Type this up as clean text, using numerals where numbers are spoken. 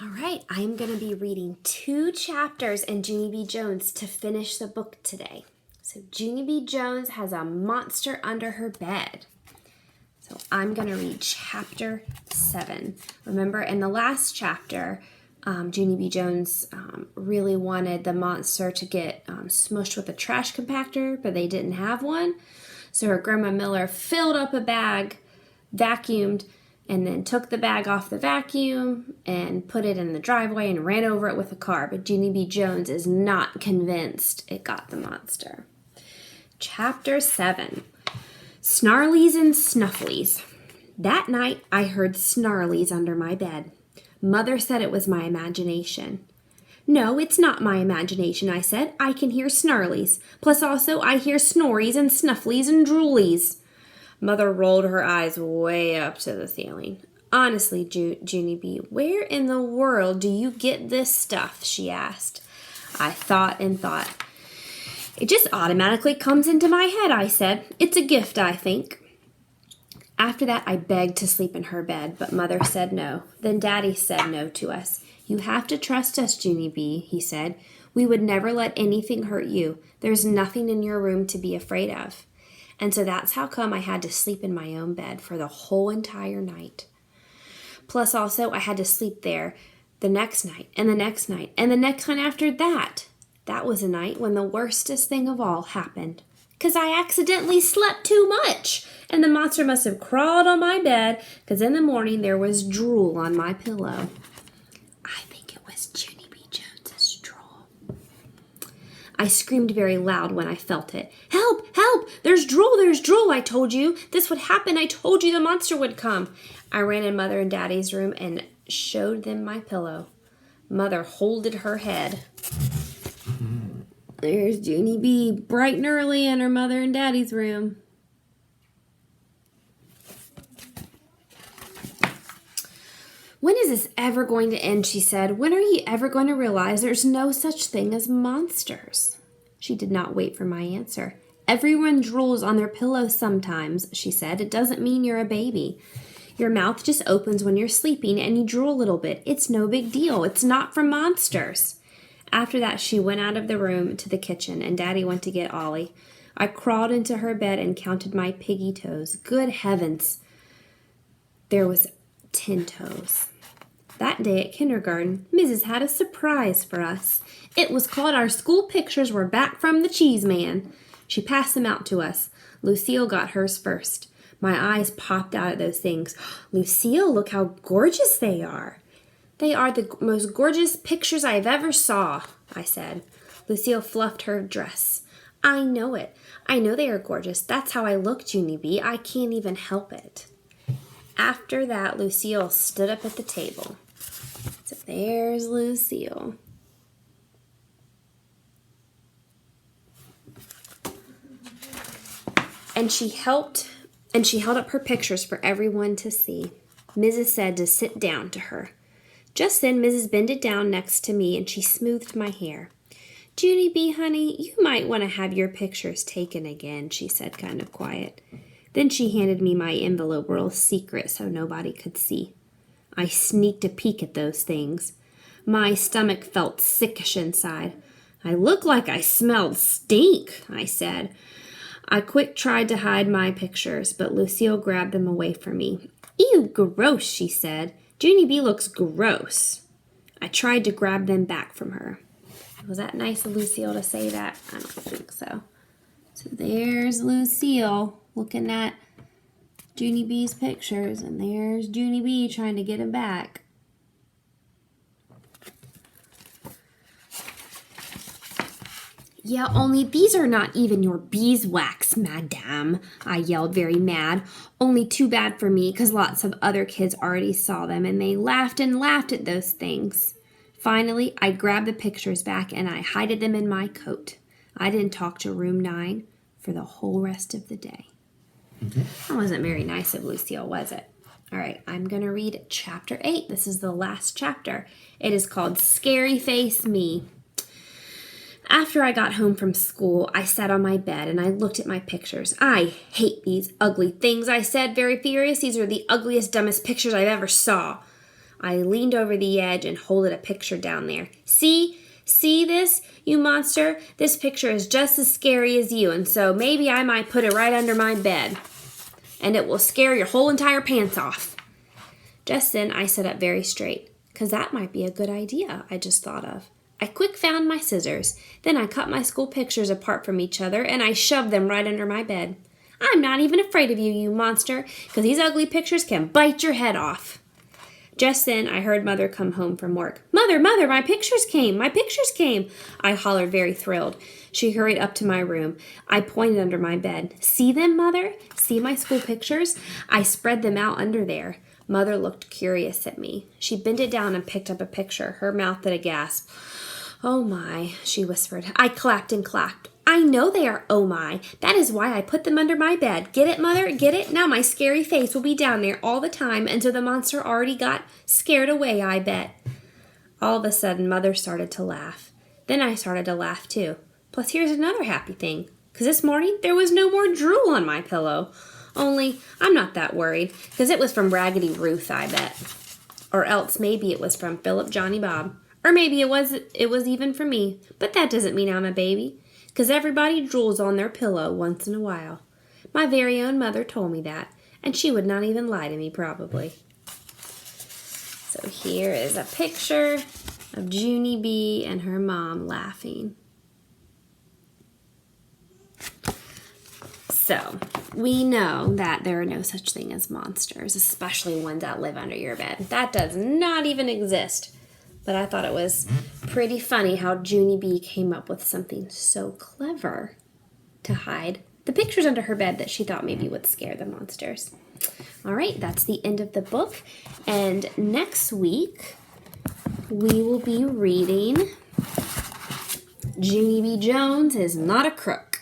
All right, I'm going to be reading 2 chapters in Junie B. Jones to finish the book today. So Junie B. Jones has a monster under her bed. So I'm going to read chapter 7. Remember, in the last chapter, Junie B. Jones really wanted the monster to get smushed with a trash compactor, but they didn't have one. So her Grandma Miller filled up a bag, vacuumed, and then took the bag off the vacuum and put it in the driveway and ran over it with a car. But Junie B. Jones is not convinced it got the monster. Chapter 7. Snarlies and Snufflies. That night, I heard snarlies under my bed. Mother said it was my imagination. No, it's not my imagination, I said. I can hear snarlies. Plus also, I hear snories and snufflies and droolies. Mother rolled her eyes way up to the ceiling. Honestly, Junie B., where in the world do you get this stuff? She asked. I thought and thought. It just automatically comes into my head, I said. It's a gift, I think. After that, I begged to sleep in her bed, but Mother said no. Then Daddy said no to us. You have to trust us, Junie B., he said. We would never let anything hurt you. There's nothing in your room to be afraid of. And so that's how come I had to sleep in my own bed for the whole entire night. Plus also, I had to sleep there the next night, and the next night, and the next one after that. That was a night when the worstest thing of all happened. 'Cause I accidentally slept too much, and the monster must have crawled on my bed, 'cause in the morning there was drool on my pillow. I think it was Junie B. Jones's drool. I screamed very loud when I felt it. Help! Help! There's drool! I told you. This would happen. I told you the monster would come. I ran in Mother and Daddy's room and showed them my pillow. Mother holded her head. There's Junie B. bright and early in her Mother and Daddy's room. When is this ever going to end, she said. When are you ever going to realize there's no such thing as monsters? She did not wait for my answer. Everyone drools on their pillows sometimes, she said. It doesn't mean you're a baby. Your mouth just opens when you're sleeping and you drool a little bit. It's no big deal. It's not from monsters. After that, she went out of the room to the kitchen, and Daddy went to get Ollie. I crawled into her bed and counted my piggy toes. Good heavens! There was 10 toes. That day at kindergarten, Mrs. had a surprise for us. It was called Our School Pictures Were Back from the Cheese Man. She passed them out to us. Lucille got hers first. My eyes popped out at those things. Lucille, look how gorgeous they are. They are the most gorgeous pictures I've ever saw, I said. Lucille fluffed her dress. I know it. I know they are gorgeous. That's how I look, Junie B. I can't even help it. After that, Lucille stood up at the table. So there's Lucille. And she held up her pictures for everyone to see. Mrs. said to sit down to her. Just then, Mrs. bended down next to me and she smoothed my hair. Junie B., honey, you might want to have your pictures taken again, she said, kind of quiet. Then she handed me my envelope real secret so nobody could see. I sneaked a peek at those things. My stomach felt sickish inside. I look like I smelled stink, I said. I quick tried to hide my pictures, but Lucille grabbed them away from me. Ew, gross, she said. Junie B. looks gross. I tried to grab them back from her. Was that nice of Lucille to say that? I don't think so. So there's Lucille looking at Junie B.'s pictures, and there's Junie B. trying to get him back. Yeah, only these are not even your beeswax, madame, I yelled, very mad. Only too bad for me, 'cause lots of other kids already saw them, and they laughed and laughed at those things. Finally, I grabbed the pictures back, and I hid them in my coat. I didn't talk to room 9 for the whole rest of the day. That wasn't very nice of Lucille, was it? All right, I'm going to read chapter 8. This is the last chapter. It is called Scary Face Me. After I got home from school, I sat on my bed and I looked at my pictures. I hate these ugly things, I said, very furious. These are the ugliest, dumbest pictures I've ever saw. I leaned over the edge and holded a picture down there. See this, you monster? This picture is just as scary as you, and so maybe I might put it right under my bed, and it will scare your whole entire pants off. Just then, I sat up very straight, because that might be a good idea I just thought of. I quick found my scissors. Then I cut my school pictures apart from each other, and I shoved them right under my bed. I'm not even afraid of you, you monster, because these ugly pictures can bite your head off. Just then, I heard Mother come home from work. Mother, Mother, my pictures came! My pictures came! I hollered, very thrilled. She hurried up to my room. I pointed under my bed. See them, Mother? See my school pictures? I spread them out under there. Mother looked curious at me. She bent it down and picked up a picture, her mouth at a gasp. Oh my, she whispered. I clapped and clapped. I know they are oh my. That is why I put them under my bed. Get it, Mother? Get it? Now my scary face will be down there all the time until the monster already got scared away, I bet. All of a sudden, Mother started to laugh. Then I started to laugh too. Plus, here's another happy thing. Because this morning, there was no more drool on my pillow. Only, I'm not that worried, because it was from Raggedy Ruth, I bet. Or else maybe it was from Philip Johnny Bob. Or maybe it was even from me. But that doesn't mean I'm a baby. Because everybody drools on their pillow once in a while. My very own mother told me that, and she would not even lie to me, probably. So here is a picture of Junie B and her mom laughing. So, we know that there are no such thing as monsters, especially ones that live under your bed. That does not even exist. But I thought it was pretty funny how Junie B came up with something so clever to hide the pictures under her bed that she thought maybe would scare the monsters. All right, that's the end of the book. And next week, we will be reading Junie B. Jones is Not a Crook.